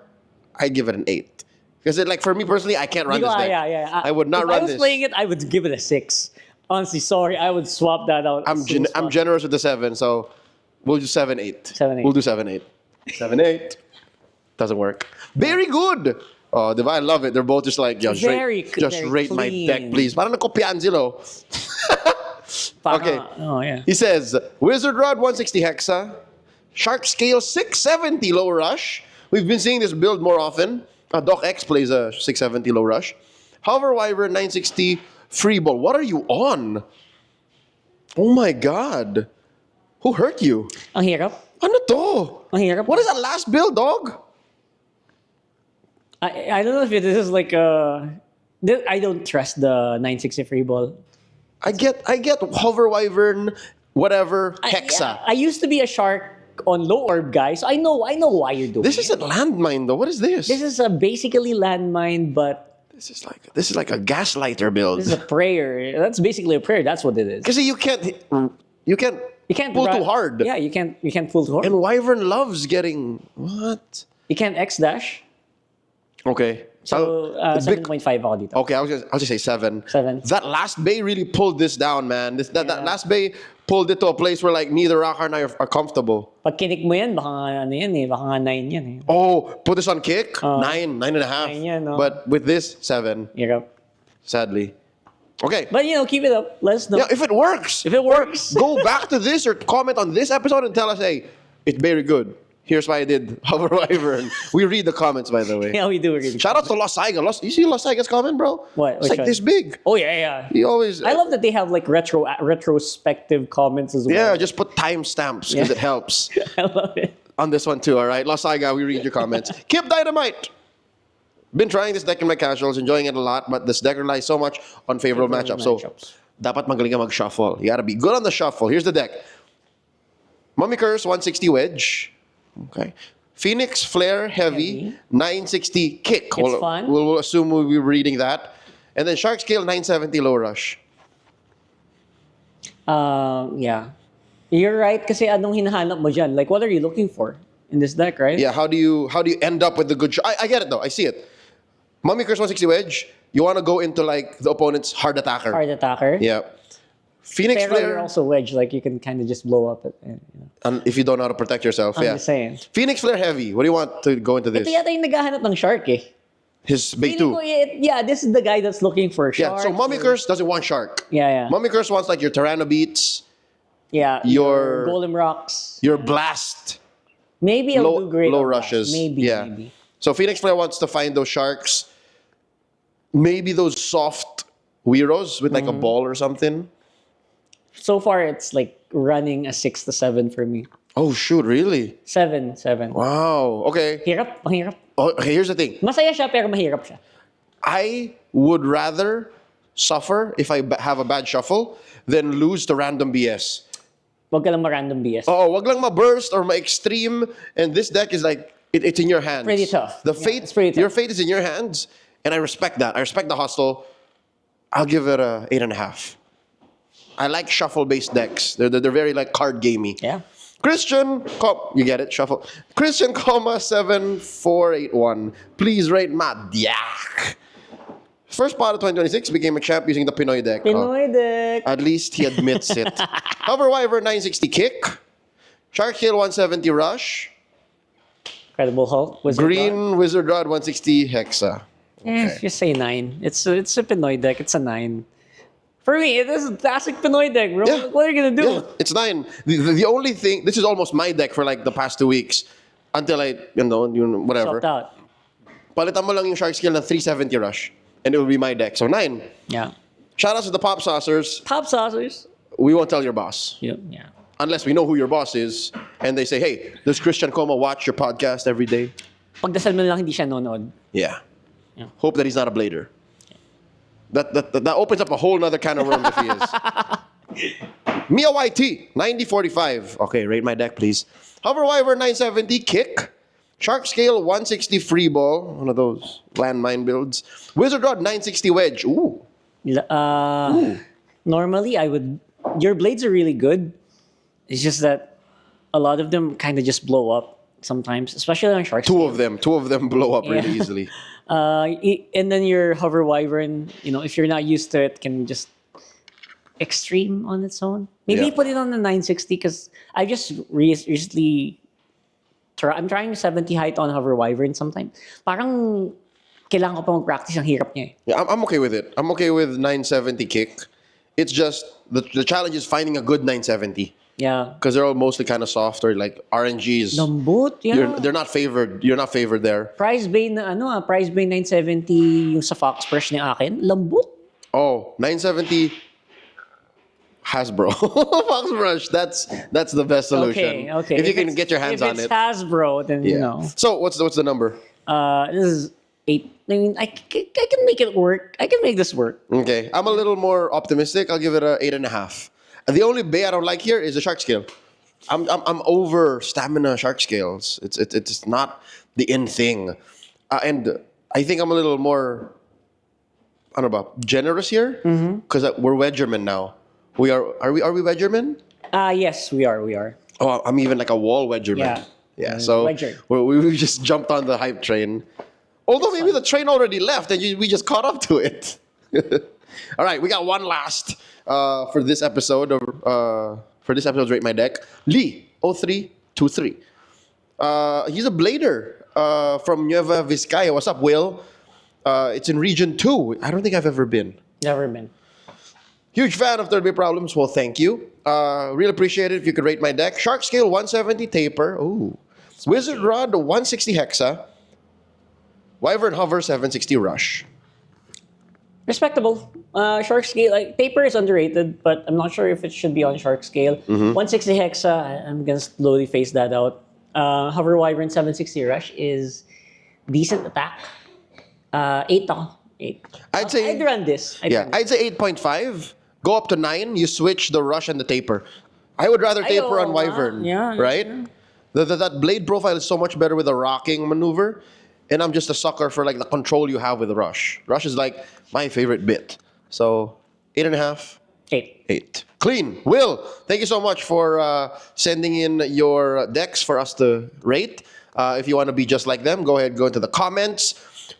I give it an 8. Because for me personally, I can't run this deck. yeah. I would not if run I was this. playing it, I would give it a 6. Honestly, sorry, I would swap that out. I'm generous with the 7, so we'll do 7, 8. 7, 8. We'll do 7, 8. 7, 8. Doesn't work. Very good. Oh, diba? I love it. They're both just like, just Very rate my clean. deck, please. Parang nakopyaan sila. Okay. Oh, yeah. He says, Wizard Rod 160 Hexa, Shark Scale 670 Low Rush. We've been seeing this build more often. Doc X plays a 670 Low Rush. Hover Wyvern 960 Free Ball. What are you on? Oh my God. Who hurt you? Ang hirap. Ano to? Ang hirap. What is that last build, dog? I don't know if this is like I don't trust the 960 free ball. I get Hover Wyvern, whatever, Hexa. I used to be a shark on low orb, guys. I know why you're doing This it. isn't landmine though. What is this? This is a basically landmine, but This is like a gaslighter build. this is a prayer. That's basically a prayer. That's what it is. Because you can't You can't pull too hard. Yeah, you can't pull too hard. And Wyvern loves getting what? You can't X dash. Okay. So The big- 7.5 ako dito. Okay, I'll just say 7. 7. That last bay really pulled this down, man. That Yeah. last bay pulled it to a place where neither Rockhart and I are comfortable. Pag kinik mo yan, baka ano yan eh. Baka nga 9 yan eh. Oh, put this on kick, 9 and a half. 9 yan, no? But with this, 7, Hirap. sadly. Okay. But keep it up. Let us know. Yeah, if it works. If it works. Go back to this or comment on this episode and tell us, hey, it's very good. Here's why I did Hover Wyvern. We read the comments, by the way. Yeah, we do really. Shout out to Los Saiga. You see Los Saiga's comment, bro? What? It's Which like one? this big. Oh yeah. He always... I love that they have like retrospective comments as well. Yeah, just put timestamps because Yeah. it helps. I love it. On this one too, all right? Los Saiga, we read your comments. Kip Dynamite. Been trying this deck in my casuals, enjoying it a lot, but this deck relies so much on favorable matchups. So, dapat magaling ka mag-shuffle. You gotta be good on the shuffle. Here's the deck. Mummy Curse, 160 Wedge. Okay. Phoenix Flare Heavy, 960 Kick. It's fun. We'll assume we'll be reading that. And then Shark Scale, 970 Low Rush. Yeah. You're right kasi anong hinahanap mo dyan? Like, what are you looking for in this deck, right? Yeah, how do you end up with the good shot? I get it though. I see it. Mummy Curse 160 Wedge, you want to go into the opponent's hard attacker. Hard attacker. Yeah. Phoenix Pero Flare, you're also wedge. Like, you can kind of just blow up it. and if you don't know how to protect yourself, I'm yeah. just saying. Phoenix Flare Heavy, what do you want to go into this? Ito yata yung naghahanap ng shark eh. His bait Feeling too. ko, this is the guy that's looking for a Yeah, shark. so Mummy Curse doesn't want Shark. Yeah. Mummy Curse wants your Tyranno Beats, Yeah. your- Golem Rocks. your Blast, Maybe I'll do great low on rushes. Blast. Maybe, yeah. maybe. So Phoenix Flare wants to find those Sharks. Maybe those soft Weeros with a Mm-hmm. ball or something. So far, it's like running a 6 to 7 for me. Oh shoot, really? 7. Wow. Okay. Hirap, mahirap. Oh, okay, here's the thing. Masaya siya pero mahirap siya. I would rather suffer if I have a bad shuffle than lose to random BS. Wag ka lang ma-random BS. Oh, wag lang ma-burst or ma-extreme. And this deck is it's in your hands. Pretty tough. The Yeah, fate, it's pretty tough. your fate is in your hands, and I respect that. I respect the hustle. I'll give it a 8.5. I like shuffle-based decks. They're very card gamey. Yeah. Christian, you get it, shuffle. Christian, 7481. Please rate Matt Diak. First pot of 2026 became a champ using the Pinoy deck. Pinoy deck. At least he admits it. Hover Wyvern 960 Kick. Shark Hill 170 Rush. Incredible Hulk. Wizard Rod. Green Wizard Rod 160 Hexa. Just say 9. It's a Pinoy deck. It's a 9. For me, it is a classic Pinoy deck, bro. Yeah. What are you gonna do? Yeah, it's 9. The only thing, this is almost my deck for like the past 2 weeks until I, whatever. Swapped out. Palitan mo lang yung shark scale ng 370 rush and it will be my deck. So 9. Yeah. Shout out to the pop saucers. Pop saucers. We won't tell your boss. Yeah. Unless we know who your boss is and they say, hey, does Christian Coma watch your podcast every day? Pagdasal mo lang hindi siya nanonood. Yeah. Hope that he's not a blader. That opens up a whole nother can of worms if he is. Mia YT, 9045. Okay, rate my deck, please. Hover Wyvern 970, kick. Shark Scale 160 free ball. One of those landmine builds. Wizard Rod 960 wedge. Ooh. Normally, your blades are really good. It's just that a lot of them kind of just blow up sometimes, especially on Shark Scale. Two of them blow up really easily. And then your Hover Wyvern, if you're not used to it, can just extreme on its own. Maybe put it on the 960 because I just recently I'm trying 70 height on Hover Wyvern sometimes. Parang kailangan ko pa mag-practice, ang hirap niya eh. Yeah, I'm okay with it. I'm okay with 970 kick. It's just the challenge is finding a good 970. Yeah. Because they're all mostly kind of soft or like RNGs. Lambot, yeah. They're not favored. You're not favored there. Price Bay na Price Bay 970 yung sa Fox Fresh ni akin. Lambot. Oh, 970 Hasbro. Fox Brush. That's the best solution. Okay. If you can get your hands on it. If it's Hasbro, then So what's the number? This is 8. I mean, I can make it work. I can make this work. Okay. I'm a little more optimistic. I'll give it a 8.5. And the only bay I don't like here is the shark scale. I'm over stamina shark scales. It's not the in thing. And I think I'm a little more, I don't know, generous here because we're Wedgermen now. Are we Wedgermen? Yes, we are. Oh, I'm even like a wall Wedgerman. Yeah. So Wedger. we just jumped on the hype train. Although maybe the train already left and we just caught up to it. All right, we got one last for this episode of Rate My Deck. Lee 0323. He's a blader from Nueva Vizcaya. What's up, Will? It's in Region 2. I don't think I've ever been. Never been. Huge fan of Third BEY Problems. Well, thank you. Really appreciate it if you could rate my deck. Shark Scale 170 Taper. Ooh. Wizard Rod 160 Hexa. Wyvern Hover 760 Rush. Respectable. Shark Scale, Taper is underrated, but I'm not sure if it should be on Shark Scale. 160 Hexa, I'm gonna slowly phase that out. Hover Wyvern 760 Rush is decent attack. 8 ako. 8. I'd run this. I'd say 8.5. Go up to 9. You switch the Rush and the Taper. I would rather Taper on Wyvern. Right? Yeah. That blade profile is so much better with a rocking maneuver. And I'm just a sucker for like the control you have with the Rush. Rush is like my favorite bit. So 8.5. 8. Clean. Will, thank you so much for sending in your decks for us to rate. If you want to be just like them, go ahead, go into the comments.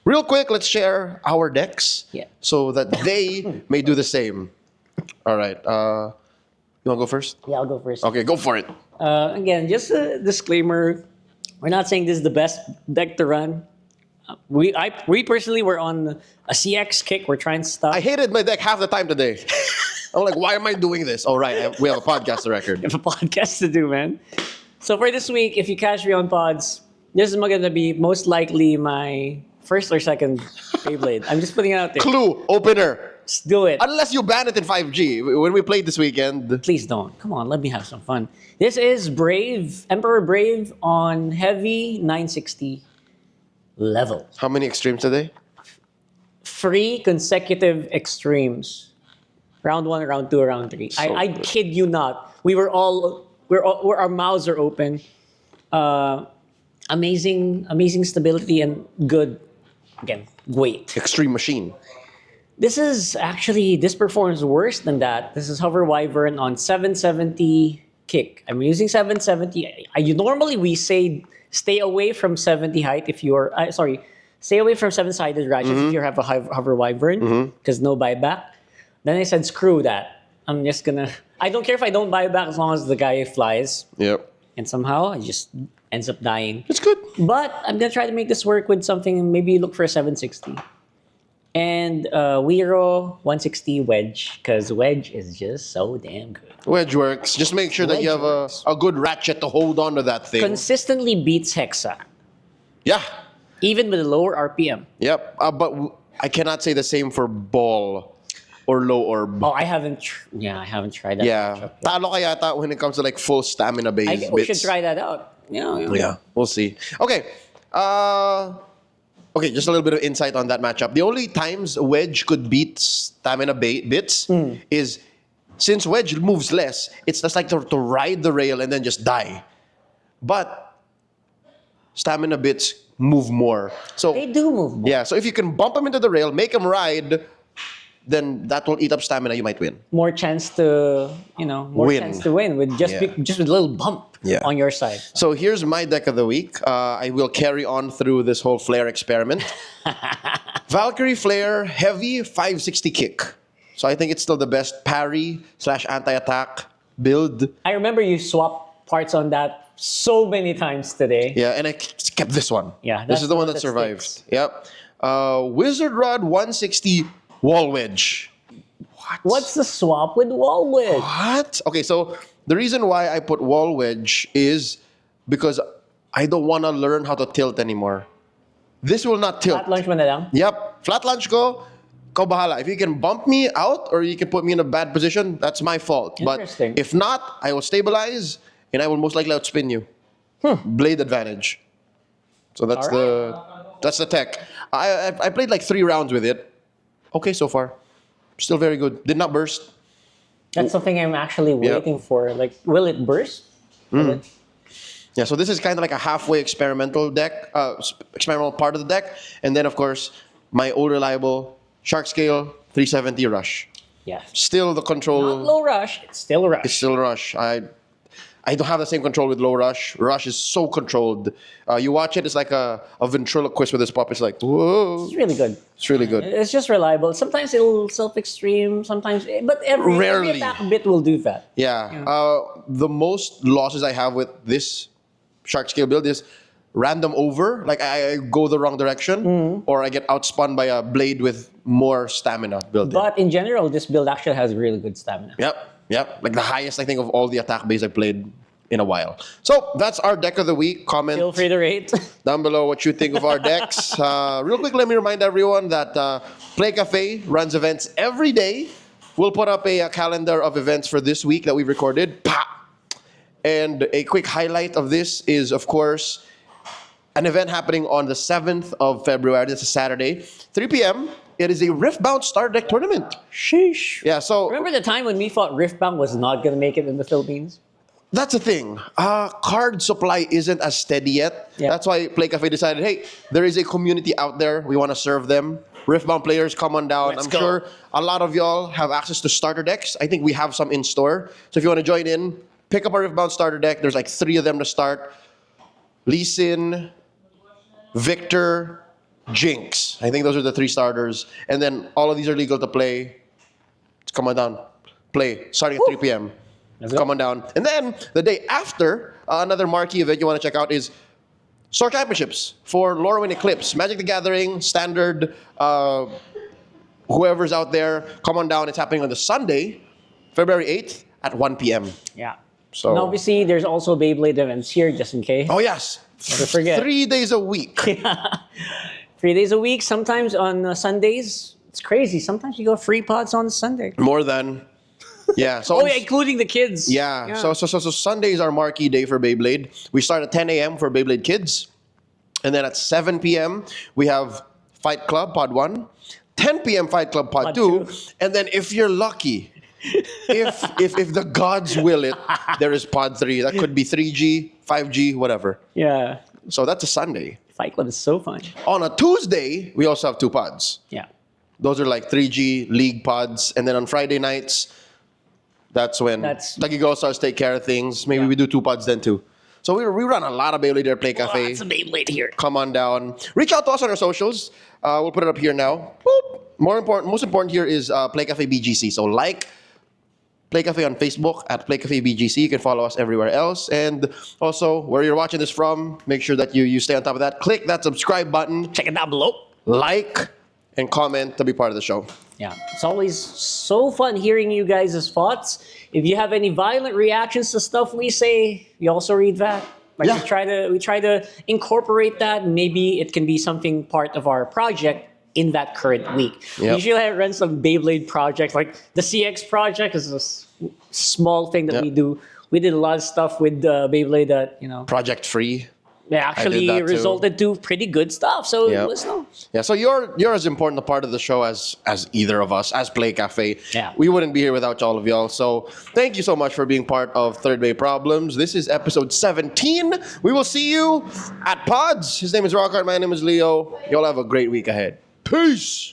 Real quick, let's share our decks so that they may do the same. All right. You want to go first? Yeah, I'll go first. Okay, go for it. Again, just a disclaimer. We're not saying this is the best deck to run. We personally were on a CX kick. We're trying stuff. I hated my deck half the time today. I'm like, why am I doing this? Oh, right. We have a podcast to record. We have a podcast to do, man. So for this week, if you catch me on pods, this is going to be most likely my first or second Beyblade. I'm just putting it out there. Clue, opener. Let's do it. Unless you ban it in 5G. When we played this weekend. Please don't. Come on, let me have some fun. This is Emperor Brave on heavy 960 level. How many extremes today? 3 consecutive extremes. Round 1, round 2, round 3. I kid you not. Our mouths are open. Amazing stability and good, again, weight. Extreme machine. This performs worse than that. This is Hover Wyvern on 770 kick. I'm using 770. Normally we say stay away from 70 height if you're, stay away from 7-sided ratchets if you have a Hover Wyvern because no buyback. Then I said, screw that. I don't care if I don't buy back as long as the guy flies. Yep. And somehow it just ends up dying. It's good. But I'm going to try to make this work with something, maybe look for a 760. And Wiro 160 wedge, because wedge is just so damn good. Wedge works. Just make sure that you Wedge have works. a good ratchet to hold on to that thing. Consistently beats Hexa, Yeah. even with a lower RPM. Yep. I cannot say the same for ball or low orb. Oh, I haven't. I haven't tried that. Yeah. matchup yet. Talo ka yata when it comes to like full stamina I based think we bits. should try that out. Yeah. Yeah, we'll see. Okay. Okay, just a little bit of insight on that matchup. The only times Wedge could beat stamina bits is since Wedge moves less, it's just like to ride the rail and then just die. But stamina bits move more. So They do move more. yeah, so if you can bump them into the rail, make them ride, then that will eat up stamina. You might win. More chance to, more Win. chance to win with just Yeah. just with a little bump Yeah. on your side. So here's my deck of the week. I will carry on through this whole flare experiment. Valkyrie Flare Heavy 560 Kick. So I think it's still the best parry / anti-attack build. I remember you swapped parts on that so many times today. Yeah, and I kept this one. Yeah, This that's is the the one one that that survived. sticks. Yep. Wizard Rod 160 Wall Wedge. What's the swap with wall wedge? What? Okay, so the reason why I put Wall Wedge is because I don't want to learn how to tilt anymore. This will not tilt. Flat launch mo na lang? Yep. Flat lunch ko, ikaw bahala. If you can bump me out or you can put me in a bad position, that's my fault. But Interesting. if not, I will stabilize and I will most likely outspin you. Blade advantage. So that's the tech. I played like 3 rounds with it. Okay so far. Still very good. Did not burst. That's something I'm actually waiting for. Like, will it burst? Will it- Yeah, so this is kind of like a halfway experimental deck, experimental part of the deck. And then, of course, my old reliable Shark Scale 370 Rush. Yeah. Still the control. Not low rush. It's still a rush. It's still Rush. I don't have the same control with low Rush. Rush is so controlled. You watch it, it's like a ventriloquist with this pup. It's like, whoa. It's really good. It's really good. It's just reliable. Sometimes it'll self-extreme. Sometimes, but every Rarely. attack bit will do that. Yeah. The most losses I have with this Shark Scale build is random over. Like I go the wrong direction or I get outspun by a blade with more stamina built in. But in general, this build actually has really good stamina. Yep. Like the highest, I think, of all the attack base I've played in a while. So that's our deck of the week. Comment Feel free to rate. down below what you think of our decks. Real quick, let me remind everyone that Playcafe runs events every day. We'll put up a calendar of events for this week that we've recorded. Pa! And a quick highlight of this is, of course, an event happening on the 7th of February. It's a Saturday, 3 p.m. It is a Riftbound Star Deck tournament. Sheesh. Yeah, so Remember the time when we thought Riftbound was not going to make it in the Philippines? that's the thing. Card supply isn't as steady yet. Yeah. That's why Playcafe decided, hey, there is a community out there. We want to serve them. Riftbound players, come on down. Let's I'm go. sure a lot of y'all have access to starter decks. I think we have some in store. So if you want to join in, pick up a Riftbound starter deck. There's like 3 of them to start. Lee Sin, Victor, Jinx. I think those are the 3 starters. And then all of these are legal to play. Just come on down. Play. Starting at 3 p.m. Let's go. Come on down. And then the day after, another marquee event you want to check out is Store Championships for Lorwyn Eclipse. Magic the Gathering, Standard, whoever's out there, come on down. It's happening on the Sunday, February 8th at 1 p.m. Yeah. So, And obviously, there's also Beyblade events here, just in case. oh yes, Never forget. 3 days a week. 3 days a week, sometimes on Sundays. It's crazy. Sometimes you go free pods on Sunday. More than. Yeah. So Oh, yeah, including the kids. Yeah. So Sunday is our marquee day for Beyblade. We start at 10 a.m. for Beyblade Kids. And then at 7 p.m. we have Fight Club Pod 1. 10 p.m. Fight Club Pod Pod 2. 2. And then if you're lucky, if the gods will it, there is Pod 3. That could be 3G, 5G, whatever. Yeah. So that's a Sunday. Fight Club is so fun. On a Tuesday, we also have 2 pods. Yeah. Those are like 3G League pods. And then on Friday nights, that's when Lucky Girl starts to take care of things. Maybe we do 2 pods then too. So we run a lot of Beyblade there at Playcafe. Lots of Beyblade here. Come on down. Reach out to us on our socials. We'll put it up here now. Boop. Most important here is playcafebgc. So like Playcafe on Facebook at playcafebgc. You can follow us everywhere else. And also, where you're watching this from, make sure that you stay on top of that. Click that subscribe button. Check it down below. Like. and comment to be part of the show. Yeah, it's always so fun hearing you guys' thoughts. If you have any violent reactions to stuff we say, we also read that. Like Yeah. we try to incorporate that. Maybe it can be something part of our project in that current week. Yep. Usually I run some Beyblade projects, like the CX project is a small thing that Yep. we do. We did a lot of stuff with Beyblade that, Project Free. actually that too. resulted to pretty good stuff. So Yep. let us know. Yeah, so you're as important a part of the show as either of us, as Play Cafe. Yeah. We wouldn't be here without all of y'all. So thank you so much for being part of Third Bay Problems. This is episode 17. We will see you at Pods. His name is Rockhart. My name is Leo. Y'all have a great week ahead. Peace.